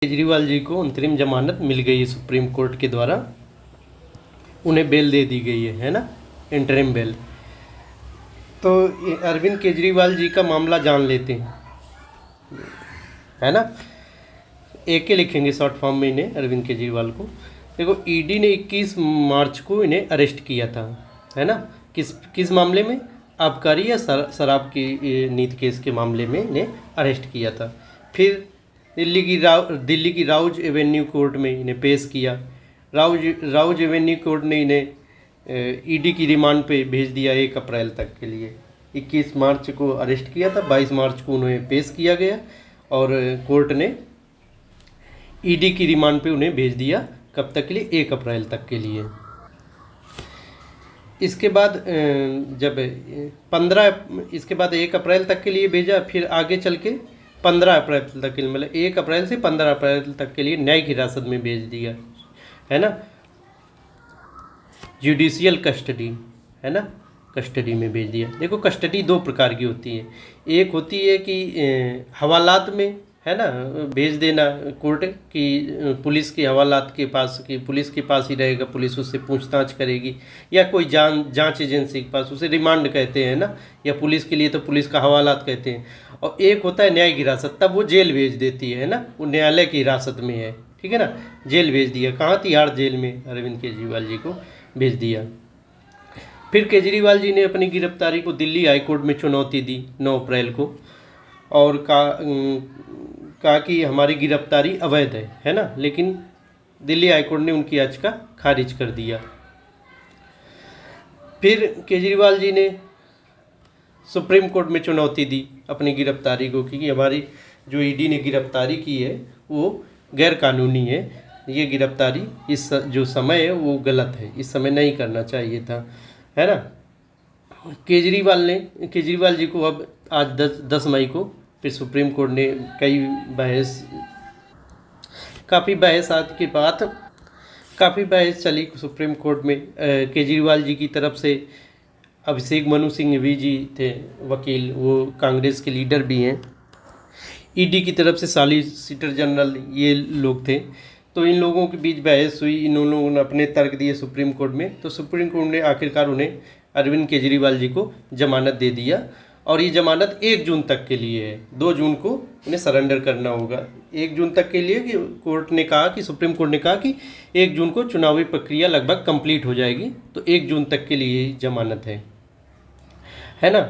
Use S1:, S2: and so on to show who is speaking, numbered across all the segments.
S1: केजरीवाल जी को अंतरिम जमानत मिल गई है सुप्रीम कोर्ट के द्वारा, उन्हें बेल दे दी गई है ना, इंटरिम बेल। तो अरविंद केजरीवाल जी का मामला जान लेते हैं, है ना। एक के लिखेंगे शॉर्ट फॉर्म में इन्हें, अरविंद केजरीवाल को। देखो, ईडी ने 21 मार्च को इन्हें अरेस्ट किया था, है ना। किस मामले में? आबकारी या शराब की नीति केस के मामले में इन्हें अरेस्ट किया था। फिर दिल्ली की राउज एवेन्यू कोर्ट में इन्हें पेश किया। राउज एवेन्यू कोर्ट ने इन्हें ईडी की रिमांड पे भेज दिया 1 अप्रैल तक के लिए। 21 मार्च को अरेस्ट किया था, 22 मार्च को उन्हें पेश किया गया और कोर्ट ने ईडी की रिमांड पे उन्हें भेज दिया। कब तक के लिए? 1 अप्रैल तक के लिए। इसके बाद इसके बाद 1 अप्रैल तक के लिए भेजा। फिर आगे चल के 15 अप्रैल तक के लिए, मतलब 1 अप्रैल से 15 अप्रैल तक के लिए न्यायिक हिरासत में भेज दिया, है ना। जुडिशियल कस्टडी, है ना, कस्टडी में भेज दिया। देखो, कस्टडी 2 प्रकार की होती है। एक होती है कि हवालात में, है ना, भेज देना कोर्ट की पुलिस के हवालात के पास, कि पुलिस के पास ही रहेगा, पुलिस उससे पूछताछ करेगी, या कोई जांच एजेंसी के पास, उसे रिमांड कहते हैं ना, या पुलिस के लिए तो पुलिस का हवालात कहते हैं। और एक होता है न्यायिक हिरासत, तब वो जेल भेज देती है ना, वो न्यायालय की हिरासत में है, ठीक है ना। जेल भेज दिया, कहाँ? तिहाड़ जेल में अरविंद केजरीवाल जी को भेज दिया। फिर केजरीवाल जी ने अपनी गिरफ्तारी को दिल्ली हाई कोर्ट में चुनौती दी 9 अप्रैल को, और कहा कि हमारी गिरफ्तारी अवैध है ना। लेकिन दिल्ली हाई कोर्ट ने उनकी याचिका खारिज कर दिया। फिर केजरीवाल जी ने सुप्रीम कोर्ट में चुनौती दी अपनी गिरफ्तारी को, क्योंकि हमारी जो ईडी ने गिरफ्तारी की है वो गैर कानूनी है। ये गिरफ्तारी इस जो समय है वो गलत है, इस समय नहीं करना चाहिए था, है ना। केजरीवाल जी को अब आज 10 मई को फिर सुप्रीम कोर्ट ने काफ़ी बहस चली सुप्रीम कोर्ट में। केजरीवाल जी की तरफ से अभिषेक मनु सिंघवी जी थे वकील, वो कांग्रेस के लीडर भी हैं। ईडी की तरफ से सॉलिसिटर जनरल, ये लोग थे। तो इन लोगों के बीच बहस हुई, इन लोगों ने अपने तर्क दिए सुप्रीम कोर्ट में। तो सुप्रीम कोर्ट ने आखिरकार उन्हें, अरविंद केजरीवाल जी को जमानत दे दिया। और ये जमानत 1 जून तक के लिए है। 2 जून को उन्हें सरेंडर करना होगा। 1 जून तक के लिए कि सुप्रीम कोर्ट ने कहा कि 1 जून को चुनावी प्रक्रिया लगभग कंप्लीट हो जाएगी, तो 1 जून तक के लिए जमानत है ना।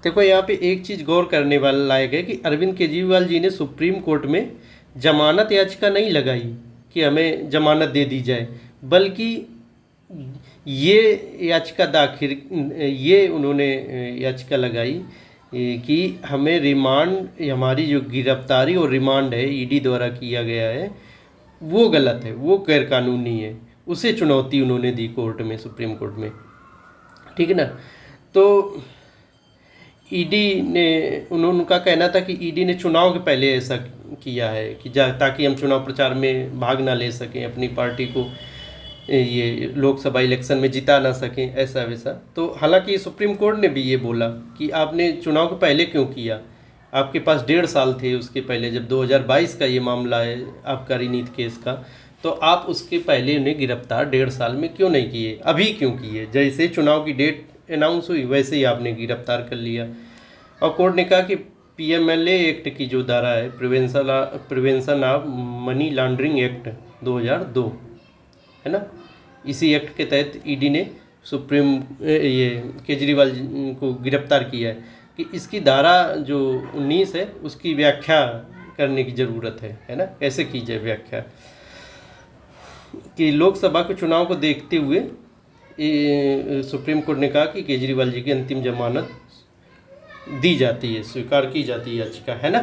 S1: देखो, यहाँ पे एक चीज़ गौर करने वाला लायक है कि अरविंद केजरीवाल जी ने सुप्रीम कोर्ट में जमानत याचिका नहीं लगाई कि हमें जमानत दे दी जाए, बल्कि ये उन्होंने याचिका लगाई कि हमें रिमांड, हमारी जो गिरफ्तारी और रिमांड है ईडी द्वारा किया गया है वो गलत है, वो गैरकानूनी है। उसे चुनौती उन्होंने दी कोर्ट में, सुप्रीम कोर्ट में, ठीक है ना। तो उनका कहना था कि ईडी ने चुनाव के पहले ऐसा किया है कि ताकि हम चुनाव प्रचार में भाग ना ले सकें, अपनी पार्टी को ये लोकसभा इलेक्शन में जिता ना सकें, ऐसा वैसा। तो हालांकि सुप्रीम कोर्ट ने भी ये बोला कि आपने चुनाव के पहले क्यों किया, आपके पास 1.5 साल थे उसके पहले, जब 2022 का ये मामला है आबकारी नीति केस का, तो आप उसके पहले उन्हें गिरफ्तार 1.5 साल में क्यों नहीं किए, अभी क्यों किए? जैसे चुनाव की डेट अनाउंस हुई वैसे ही आपने गिरफ्तार कर लिया। और कोर्ट ने कहा कि पीएमएलए एक्ट की जो धारा है, prevention of money laundering act 2002, है ना, इसी एक्ट के तहत ईडी ने केजरीवाल को गिरफ्तार किया है कि इसकी धारा जो 19 है उसकी व्याख्या करने की ज़रूरत है ना। कैसे की जाए व्याख्या? कि लोकसभा के चुनाव को देखते हुए सुप्रीम कोर्ट ने कहा कि केजरीवाल जी की अंतिम जमानत दी जाती है, स्वीकार की जाती है याचिका, है ना।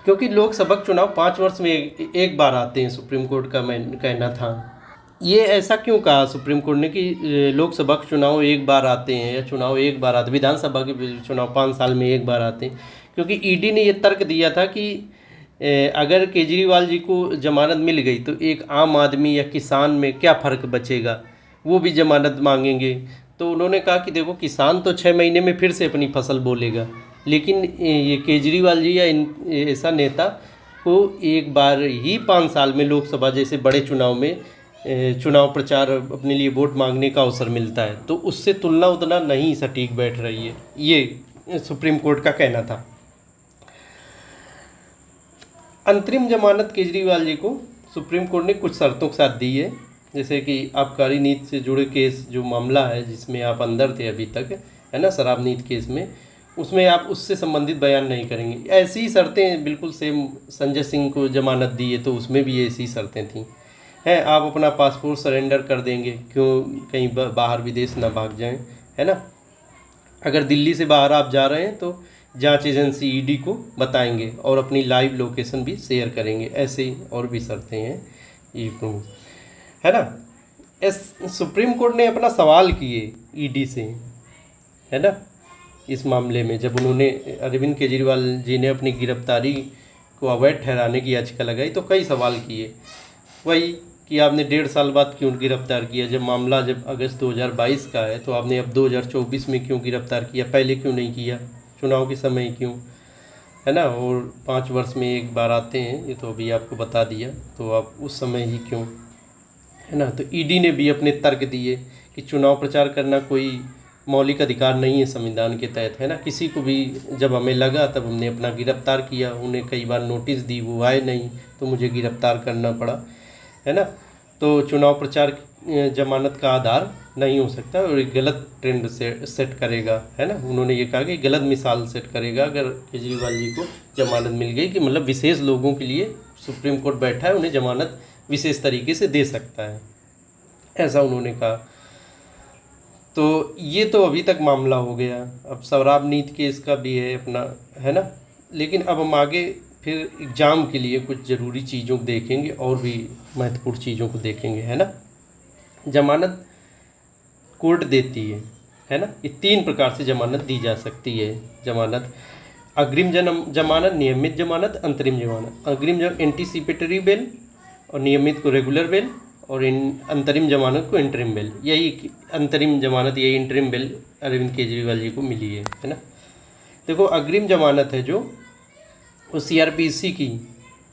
S1: क्योंकि लोकसभा चुनाव 5 वर्ष में एक बार आते हैं, सुप्रीम कोर्ट का कहना था। ये ऐसा क्यों कहा सुप्रीम कोर्ट ने कि लोकसभा के चुनाव एक बार आते हैं, या चुनाव एक बार आते, विधानसभा के चुनाव 5 साल में एक बार आते हैं? क्योंकि ईडी ने ये तर्क दिया था कि अगर केजरीवाल जी को जमानत मिल गई तो एक आम आदमी या किसान में क्या फ़र्क बचेगा, वो भी जमानत मांगेंगे। तो उन्होंने कहा कि देखो, किसान तो 6 महीने में फिर से अपनी फसल बोलेगा, लेकिन ये केजरीवाल जी या ऐसा नेता को एक बार ही 5 साल में लोकसभा जैसे बड़े चुनाव में चुनाव प्रचार अपने लिए वोट मांगने का अवसर मिलता है, तो उससे तुलना उतना नहीं सटीक बैठ रही है, ये सुप्रीम कोर्ट का कहना था। अंतरिम जमानत केजरीवाल जी को सुप्रीम कोर्ट ने कुछ शर्तों के साथ दी है, जैसे कि आबकारी नीति से जुड़े केस जो मामला है जिसमें आप अंदर थे अभी तक, है ना, शराब नीति केस में, उसमें आप उससे संबंधित बयान नहीं करेंगे। ऐसी ही शर्तें बिल्कुल सेम संजय सिंह को जमानत दी है तो उसमें भी ऐसी शर्तें थी, हैं। आप अपना पासपोर्ट सरेंडर कर देंगे, क्यों कहीं बाहर विदेश ना भाग जाएं, है ना। अगर दिल्ली से बाहर आप जा रहे हैं तो जांच एजेंसी ईडी को बताएंगे और अपनी लाइव लोकेशन भी शेयर करेंगे। ऐसे ही और भी शर्तें हैं ये, है ना। सुप्रीम कोर्ट ने अपना सवाल किए ईडी से, है ना, इस मामले में जब उन्होंने अरविंद केजरीवाल जी ने अपनी गिरफ्तारी को अवैध ठहराने की याचिका लगाई तो कई सवाल किए, वही कि आपने 1.5 साल बाद क्यों गिरफ्तार किया, जब मामला जब अगस्त 2022 का है तो आपने अब 2024 में क्यों गिरफ्तार किया, पहले क्यों नहीं किया, चुनाव के समय क्यों, है ना। और 5 वर्ष में एक बार आते हैं, ये तो अभी आपको बता दिया, तो आप उस समय ही क्यों, है ना। तो ईडी ने भी अपने तर्क दिए कि चुनाव प्रचार करना कोई मौलिक अधिकार नहीं है संविधान के तहत, है ना। किसी को भी जब हमें लगा तब हमने अपना गिरफ्तार किया, उन्हें कई बार नोटिस दी, वो आए नहीं तो मुझे गिरफ्तार करना पड़ा, है ना। तो चुनाव प्रचार जमानत का आधार नहीं हो सकता और एक गलत ट्रेंड से सेट करेगा, है ना। उन्होंने ये कहा कि गलत मिसाल सेट करेगा अगर केजरीवाल जी को जमानत मिल गई, कि मतलब विशेष लोगों के लिए सुप्रीम कोर्ट बैठा है, उन्हें जमानत विशेष तरीके से दे सकता है, ऐसा उन्होंने कहा। तो ये तो अभी तक मामला हो गया। अब शराब नीति केस का भी है अपना, है ना। लेकिन अब हम आगे फिर एग्ज़ाम के लिए कुछ ज़रूरी चीज़ों को देखेंगे और भी महत्वपूर्ण चीज़ों को देखेंगे, है ना। जमानत कोर्ट देती है ना। ये 3 प्रकार से जमानत दी जा सकती है। जमानत अग्रिम जमानत, नियमित जमानत, अंतरिम जमानत। अग्रिम एंटीसिपेटरी बेल और नियमित को रेगुलर बेल और अंतरिम जमानत को इंटरिम बेल। यही अंतरिम जमानत, यही इंटरिम बेल अरविंद केजरीवाल जी को मिली है ना। देखो अग्रिम जमानत है जो वो सीआरपीसी की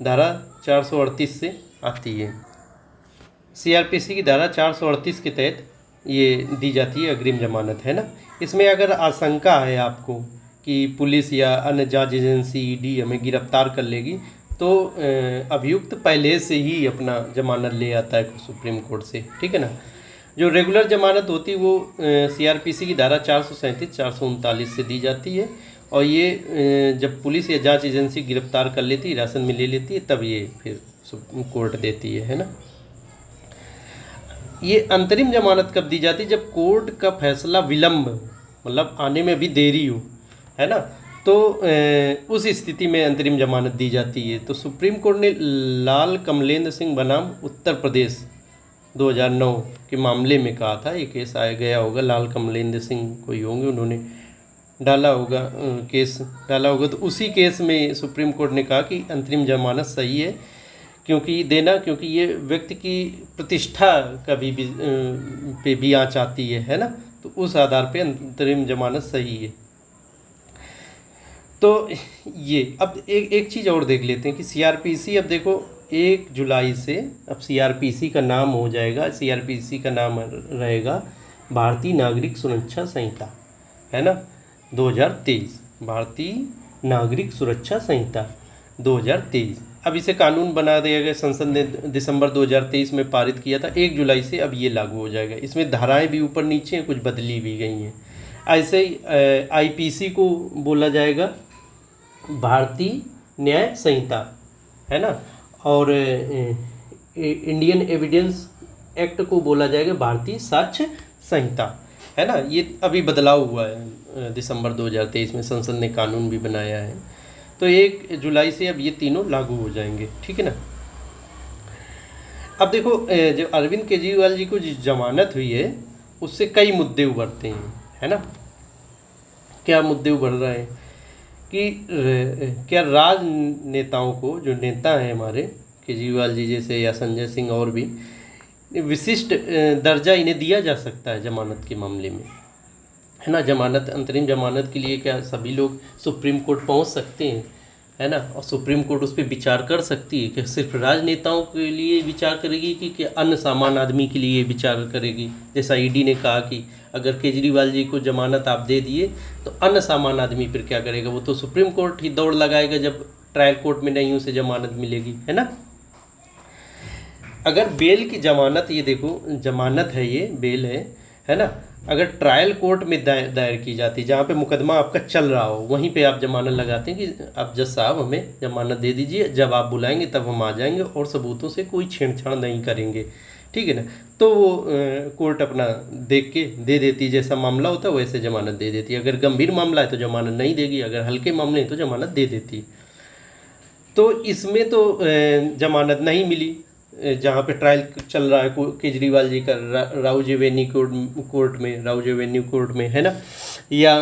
S1: धारा 438 से आती है। सीआरपीसी की धारा 438 के तहत ये दी जाती है अग्रिम जमानत, है ना। इसमें अगर आशंका है आपको कि पुलिस या अन्य जांच एजेंसी ईडी हमें गिरफ्तार कर लेगी तो अभियुक्त पहले से ही अपना जमानत ले आता है सुप्रीम कोर्ट से, ठीक है ना। जो रेगुलर जमानत होती है वो सीआरपीसी की धारा 437, 439 से दी जाती है और ये जब पुलिस या जांच एजेंसी गिरफ्तार कर लेती है, हिरासत में ले लेती है, तब ये फिर कोर्ट देती है ना। ये अंतरिम जमानत कब दी जाती है? जब कोर्ट का फैसला विलम्ब, मतलब आने में भी देरी हो, है ना, तो उस स्थिति में अंतरिम जमानत दी जाती है। तो सुप्रीम कोर्ट ने लाल कमलेंद्र सिंह बनाम उत्तर प्रदेश 2009 के मामले में कहा था, ये केस आया गया होगा, लाल कमलेंद्र सिंह कोई होंगे, उन्होंने डाला होगा केस डाला होगा। तो उसी केस में सुप्रीम कोर्ट ने कहा कि अंतरिम जमानत सही है क्योंकि ये व्यक्ति की प्रतिष्ठा का भी पे भी आँच आती है ना। तो उस आधार पे अंतरिम जमानत सही है। तो ये अब एक चीज़ और देख लेते हैं कि सीआरपीसी, अब देखो 1 जुलाई से अब सीआरपीसी का नाम हो जाएगा, सीआरपीसी का नाम रहेगा भारतीय नागरिक सुरक्षा संहिता, है ना, 2023, भारतीय नागरिक सुरक्षा संहिता 2023। अब इसे कानून बना दिया गया, संसद ने दिसंबर 2023 में पारित किया था। 1 जुलाई से अब ये लागू हो जाएगा। इसमें धाराएं भी ऊपर नीचे कुछ बदली भी गई हैं। ऐसे ही आईपीसी को बोला जाएगा भारतीय न्याय संहिता, है ना, और इंडियन एविडेंस एक्ट को बोला जाएगा भारतीय साक्ष्य संहिता, है ना। ये अभी बदलाव हुआ है, दिसंबर 2023 में संसद ने कानून भी बनाया है। तो 1 जुलाई से अब ये तीनों लागू हो जाएंगे, ठीक है ना। अब देखो जब अरविंद केजरीवाल जी को जिस जमानत हुई है उससे कई मुद्दे उभरते हैं, है ना। क्या मुद्दे उभर रहे हैं कि क्या राजनेताओं को, जो नेता हैं हमारे केजरीवाल जी जैसे या संजय सिंह और भी, विशिष्ट दर्जा इन्हें दिया जा सकता है जमानत के मामले में, है ना। जमानत, अंतरिम जमानत के लिए क्या सभी लोग सुप्रीम कोर्ट पहुंच सकते हैं, है ना। और सुप्रीम कोर्ट उस पर विचार कर सकती है कि सिर्फ राजनेताओं के लिए विचार करेगी कि अन्य सामान्य आदमी के लिए विचार करेगी। जैसा ईडी ने कहा कि अगर केजरीवाल जी को जमानत आप दे दिए तो अन्य सामान्य आदमी फिर क्या करेगा, वो तो सुप्रीम कोर्ट ही दौड़ लगाएगा जब ट्रायल कोर्ट में नहीं उसे जमानत मिलेगी, है ना। अगर बेल की जमानत, ये देखो जमानत है, ये बेल है ना। अगर ट्रायल कोर्ट में दायर की जाती, जहाँ पे मुकदमा आपका चल रहा हो, वहीं पे आप जमानत लगाते हैं कि आप जज साहब हमें जमानत दे दीजिए, जब आप बुलाएंगे तब हम आ जाएंगे और सबूतों से कोई छेड़छाड़ नहीं करेंगे, ठीक है ना। तो वो कोर्ट अपना देख के दे देती, जैसा मामला होता है वैसे जमानत दे देती। अगर गंभीर मामला है तो जमानत नहीं देगी, अगर हल्के मामले हैं तो जमानत दे देती। तो इसमें तो जमानत नहीं मिली, जहाँ पे ट्रायल चल रहा है केजरीवाल जी का राउज एवेन्यू कोर्ट में, है ना, या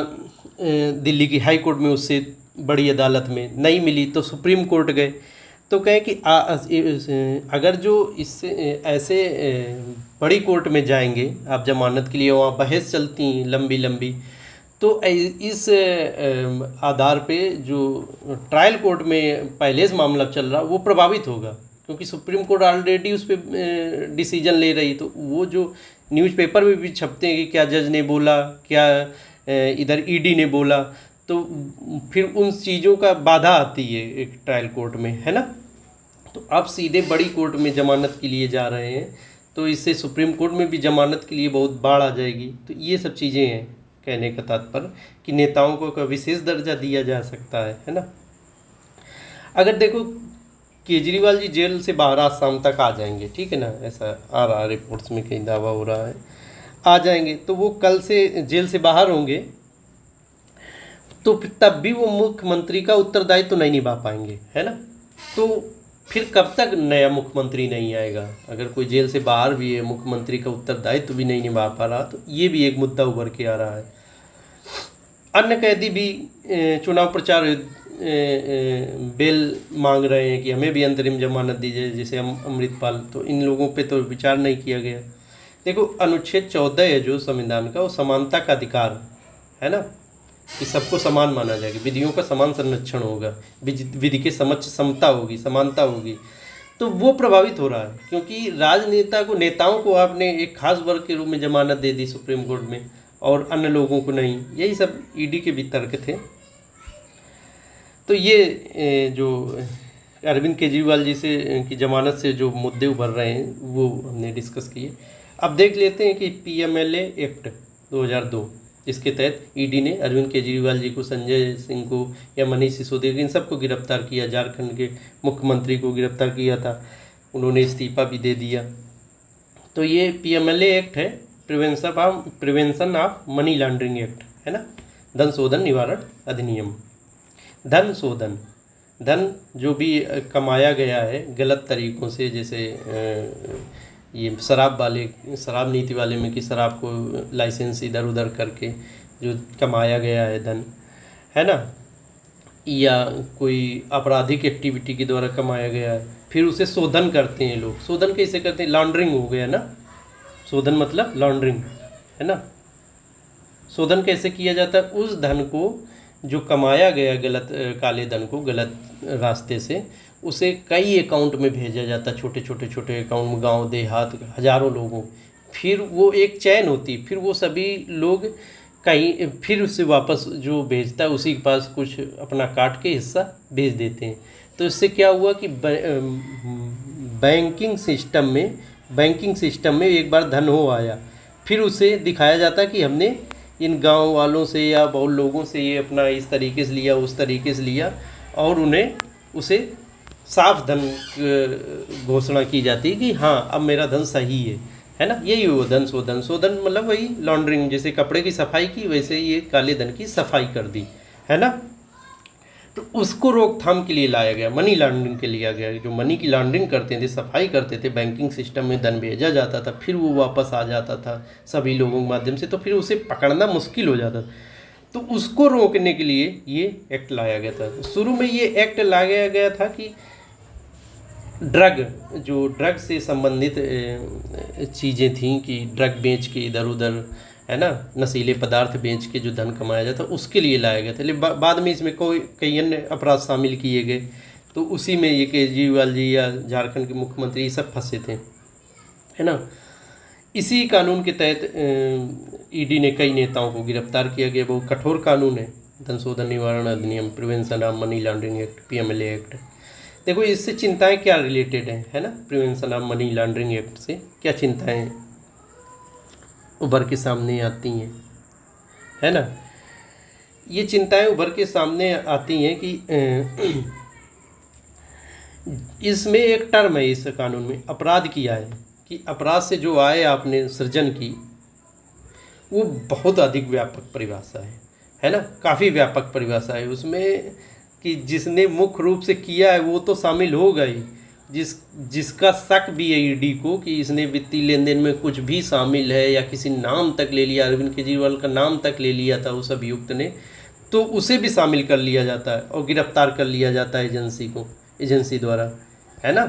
S1: दिल्ली की हाई कोर्ट में, उससे बड़ी अदालत में नहीं मिली तो सुप्रीम कोर्ट गए। तो कहें कि अगर जो इससे ऐसे बड़ी कोर्ट में जाएंगे आप जमानत के लिए, वहाँ बहस चलती हैं लंबी लंबी, तो इस आधार पे जो ट्रायल कोर्ट में पहले से मामला चल रहा वो प्रभावित होगा, क्योंकि सुप्रीम कोर्ट ऑलरेडी उस पर डिसीजन ले रही। तो वो जो न्यूज़पेपर में भी छपते हैं कि क्या जज ने बोला, क्या इधर ईडी ने बोला, तो फिर उन चीज़ों का बाधा आती है एक ट्रायल कोर्ट में, है ना। तो आप सीधे बड़ी कोर्ट में जमानत के लिए जा रहे हैं, तो इससे सुप्रीम कोर्ट में भी जमानत के लिए बहुत बाढ़ आ जाएगी। तो ये सब चीज़ें हैं कहने का तात्पर्य कि नेताओं को विशेष दर्जा दिया जा सकता है ना। अगर देखो केजरीवाल जी जेल से बाहर आज शाम तक आ जाएंगे, ठीक है ना, ऐसा आ रहा है रिपोर्ट्स में, कहीं दावा हो रहा है आ जाएंगे, तो वो कल से जेल से बाहर होंगे, तो तब भी वो मुख्यमंत्री का उत्तरदायित्व तो नहीं निभा पाएंगे, है ना। तो फिर कब तक नया मुख्यमंत्री नहीं आएगा। अगर कोई जेल से बाहर भी है, मुख्यमंत्री का उत्तरदायित्व भी नहीं निभा पा रहा, तो ये भी एक मुद्दा उभर के आ रहा है। अन्य कैदी भी चुनाव प्रचार बेल मांग रहे हैं कि हमें भी अंतरिम जमानत दीजिए, जैसे अमृतपाल। तो इन लोगों पे तो विचार नहीं किया गया। देखो अनुच्छेद 14 है जो संविधान का, वो समानता का अधिकार है ना, कि सबको समान माना जाएगा, विधियों का समान संरक्षण होगा, विधि के समक्ष समता होगी, समानता होगी। तो वो प्रभावित हो रहा है, क्योंकि राजनेता को, नेताओं को आपने एक खास वर्ग के रूप में जमानत दे दी सुप्रीम कोर्ट में और अन्य लोगों को नहीं। यही सब ईडी के भी तर्क थे। तो ये जो अरविंद केजरीवाल जी से की जमानत से जो मुद्दे उभर रहे हैं वो हमने डिस्कस किए। अब देख लेते हैं कि पीएमएलए एक्ट 2002, जिसके तहत ईडी ने अरविंद केजरीवाल जी को, संजय सिंह को या मनीष सिसोदिया, इन सबको गिरफ्तार किया। झारखंड के मुख्यमंत्री को गिरफ्तार किया था, उन्होंने इस्तीफा भी दे दिया। तो ये पीएमएलए एक्ट है, prevention of money laundering act, है ना, धन शोधन निवारण अधिनियम। धन शोधन, धन जो भी कमाया गया है गलत तरीक़ों से, जैसे ये शराब नीति वाले में कि शराब को लाइसेंस इधर उधर करके जो कमाया गया है धन, है ना, या कोई आपराधिक एक्टिविटी के द्वारा कमाया गया है, फिर उसे शोधन करते हैं लोग। शोधन कैसे करते हैं? लॉन्ड्रिंग हो गया ना, शोधन मतलब लॉन्ड्रिंग, है ना। शोधन कैसे किया जाता है? उस धन को जो कमाया गया गलत, काले धन को गलत रास्ते से, उसे कई अकाउंट में भेजा जाता है, छोटे अकाउंट में, गांव देहात, हज़ारों लोगों। फिर वो एक चैन होती, फिर वो सभी लोग कहीं, फिर उससे वापस जो भेजता है उसी के पास कुछ अपना काट के हिस्सा भेज देते हैं। तो इससे क्या हुआ कि बैंकिंग सिस्टम में एक बार धन हो आया, फिर उसे दिखाया जाता कि हमने इन गांव वालों से या बहुत लोगों से ये अपना इस तरीके से लिया, उस तरीके से लिया, और उन्हें उसे साफ धन घोषणा की जाती है कि हाँ अब मेरा धन सही है ना। यही वो धन शोधन। शोधन मतलब वही लॉन्ड्रिंग, जैसे कपड़े की सफाई की वैसे ये काले धन की सफाई कर दी, है ना। तो उसको रोकथाम के लिए लाया गया, मनी लॉन्ड्रिंग के लिया गया। जो मनी की लॉन्ड्रिंग करते थे, सफाई करते थे, बैंकिंग सिस्टम में धन भेजा जाता था, फिर वो वापस आ जाता था सभी लोगों के माध्यम से, तो फिर उसे पकड़ना मुश्किल हो जाता था। तो उसको रोकने के लिए ये एक्ट लाया गया था। शुरू में ये एक्ट लाया गया था कि ड्रग से संबंधित चीज़ें थीं, कि ड्रग बेच के इधर उधर है ना, नशीले पदार्थ बेच के जो धन कमाया जाता उसके लिए लाया गया था। लेकिन बाद में इसमें कई अन्य अपराध शामिल किए गए, तो उसी में ये केजरीवाल जी या झारखंड के मुख्यमंत्री ये सब फंसे थे, है ना। इसी कानून के तहत ईडी ने कई नेताओं को गिरफ्तार किया गया। बहुत कठोर कानून है, धन शोधन निवारण अधिनियम, prevention of money laundering act, PMLA act. देखो इससे चिंताएं क्या रिलेटेड हैं, है ना, prevention of money laundering act से क्या चिंताएं उभर के सामने आती हैं, है ना। ये चिंताएं उभर के सामने आती हैं कि इसमें एक टर्म है इस कानून में, अपराध किया है, कि अपराध से जो आय आपने सृजन की वो बहुत अधिक व्यापक परिभाषा है ना, काफ़ी व्यापक परिभाषा है उसमें, कि जिसने मुख्य रूप से किया है वो तो शामिल होगा ही, जिसका शक भी है ईडी को कि इसने वित्तीय लेन देन में कुछ भी शामिल है या किसी नाम तक ले लिया, अरविंद केजरीवाल का नाम तक ले लिया था उस अभियुक्त ने, तो उसे भी शामिल कर लिया जाता है और गिरफ्तार कर लिया जाता है एजेंसी द्वारा, है ना।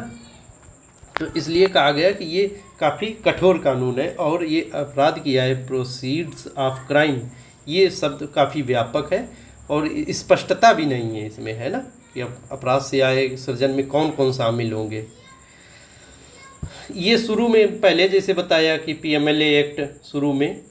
S1: तो इसलिए कहा गया कि ये काफ़ी कठोर कानून है और ये अपराध किया है, प्रोसीड्स ऑफ क्राइम, ये शब्द काफ़ी व्यापक है और स्पष्टता भी नहीं है इसमें, है ना, कि अपराध से आए सृजन में कौन कौन शामिल होंगे। ये शुरू में पहले जैसे बताया कि पीएमएलए एक्ट शुरू में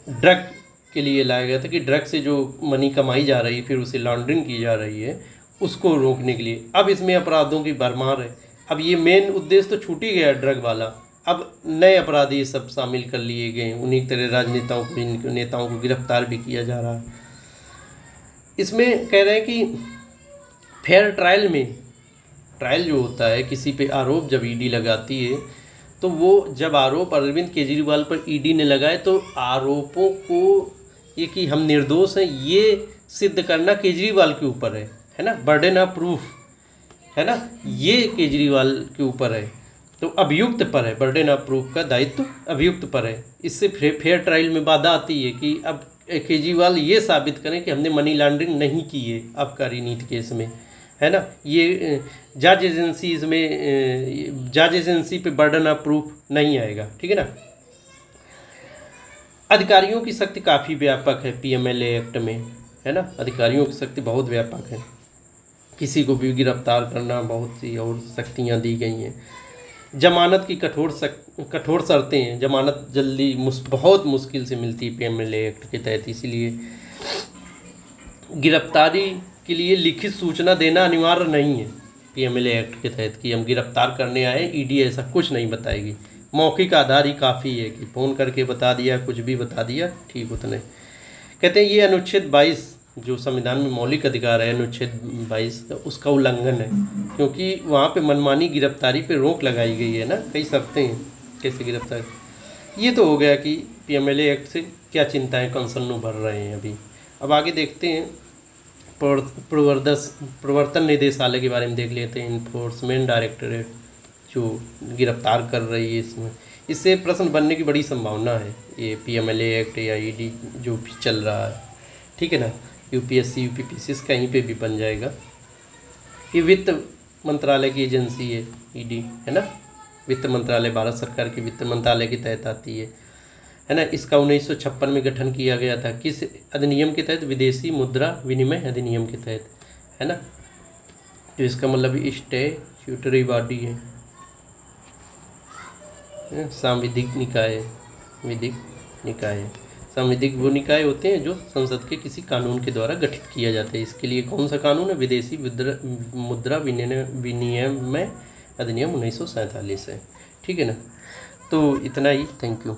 S1: ड्रग के लिए लाया गया था, कि ड्रग से जो मनी कमाई जा रही है फिर उसे लॉन्ड्रिंग की जा रही है उसको रोकने के लिए। अब इसमें अपराधों की भरमार है। अब ये मेन उद्देश्य तो छूट ही गया ड्रग वाला, अब नए अपराध ये सब शामिल कर लिए गए, उन्हीं तरह राजनेताओं को, नेताओं को गिरफ्तार भी किया जा रहा है। इसमें कह रहे हैं कि फेयर ट्रायल में, ट्रायल जो होता है किसी पे आरोप जब ईडी लगाती है, तो वो जब आरोप अरविंद केजरीवाल पर ईडी ने लगाए तो आरोपों को ये कि हम निर्दोष हैं ये सिद्ध करना केजरीवाल के ऊपर है ना, बर्डन ऑफ प्रूफ, है ना, ये केजरीवाल के ऊपर है, तो अभियुक्त पर है, बर्डन ऑफ प्रूफ का दायित्व अभियुक्त पर है। इससे फेयर ट्रायल में बाधा आती है कि अब केजरीवाल ये साबित करें कि हमने मनी लॉन्ड्रिंग नहीं की है आबकारी नीति केस में, है ना। ये जज एजेंसी, इसमें जज एजेंसी पे बर्डन ऑफ प्रूफ नहीं आएगा, ठीक है ना। अधिकारियों की शक्ति काफ़ी व्यापक है पीएमएलए एक्ट में, है ना, अधिकारियों की शक्ति बहुत व्यापक है, किसी को भी गिरफ्तार करना, बहुत सी और शक्तियाँ दी गई हैं। जमानत की कठोर शर्तें हैं, जमानत जल्दी बहुत मुश्किल से मिलती है पीएमएलए एक्ट के तहत, इसीलिए गिरफ्तारी के लिए लिखित सूचना देना अनिवार्य नहीं है पीएमएलए एक्ट के तहत कि हम गिरफ्तार करने आए, ईडी ऐसा कुछ नहीं बताएगी। मौखिक आधार ही काफ़ी है कि फ़ोन करके बता दिया, कुछ भी बता दिया, ठीक उतने। कहते हैं ये अनुच्छेद 22 जो संविधान में मौलिक अधिकार है, अनुच्छेद 22 उसका उल्लंघन है, क्योंकि वहाँ पे मनमानी गिरफ्तारी पे रोक लगाई गई है ना, कई शर्तें हैं कैसे गिरफ्तार। ये तो हो गया कि पीएमएलए एक्ट से क्या चिंताएं, कंसर्न उभर रहे हैं अभी। अब आगे देखते हैं प्रवर्तन निदेशालय के बारे में देख लेते हैं। इन्फोर्समेंट डायरेक्टरेट जो गिरफ्तार कर रही है, इससे प्रश्न बनने की बड़ी संभावना है, ये पीएमएलए एक्ट या ईडी जो भी चल रहा है, ठीक है ना। यूपीएससी यूपीपीसी कहीं पे भी बन जाएगा। ये वित्त मंत्रालय की एजेंसी है ईडी, है ना, वित्त मंत्रालय भारत सरकार के वित्त मंत्रालय के तहत आती है ना। इसका 1956 में गठन किया गया था, किस अधिनियम के तहत, विदेशी मुद्रा विनिमय अधिनियम के तहत, है ना। तो इसका मतलब स्टैट्यूटरी बॉडी है, सांविधिक निकाय, विधिक निकाय। सांविधिक वो निकाय होते हैं जो संसद के किसी कानून के द्वारा गठित किया जाता है। इसके लिए कौन सा कानून है, विदेशी मुद्रा विनिमय अधिनियम 1947 है, ठीक है ना। तो इतना ही, थैंक यू।